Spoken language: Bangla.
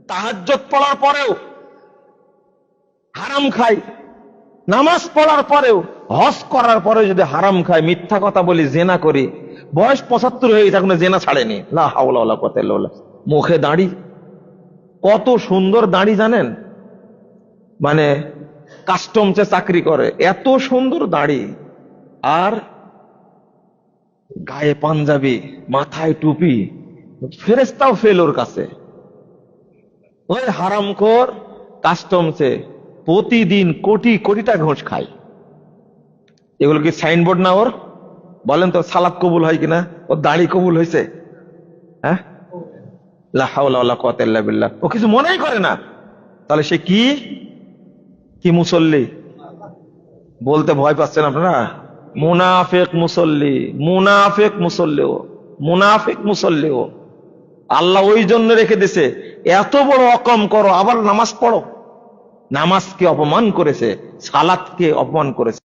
তাহাজ্জুদ পড়ার পরেও হারাম খাই, নামাজ পড়ার পরেও, হজ করার পরেও যদি হারাম খাই, মিথ্যা কথা বলি, জেনা করি, বয়স 75 হয়ে গেছে এখনো জেনা ছাড়েনি, লা হাওলা ওয়ালা কুওয়াতা ইল্লা বিল্লাহ। মুখে দাড়ি, কত সুন্দর দাড়ি জানেন, মানে কাস্টমসে চাকরি করে, এত সুন্দর দাড়ি, আর গায়ে পাঞ্জাবি, মাথায় টুপি, ফেরেশতাও ফেল ওর কাছে। ওই হারামখোর কাস্টমসে প্রতিদিন কোটি কোটি টাকা ঘুষ খায়। এগুলো কি সাইনবোর্ড না ওর? বলেন তো সালাত কবুল হয় কিনা? ওর দাড়ি কবুল হয়েছে? হ্যাঁ, লা হাওলা ওয়ালা কুওয়াতা ইল্লা বিল্লাহ। ও কিছু মনেই করে না। তাহলে সে কি কি মুসল্লি? বলতে ভয় পাচ্ছেন আপনারা? মুনাফিক মুসল্লি, মুনাফিক মুসল্লি ও, মুনাফিক মুসল্লি ও। আল্লাহ ওই জন্য রেখে দিছে, এত বড় অকম করো আবার নামাজ পড়ো। নামাজকে অপমান করেছে, সালাতকে অপমান করেছে।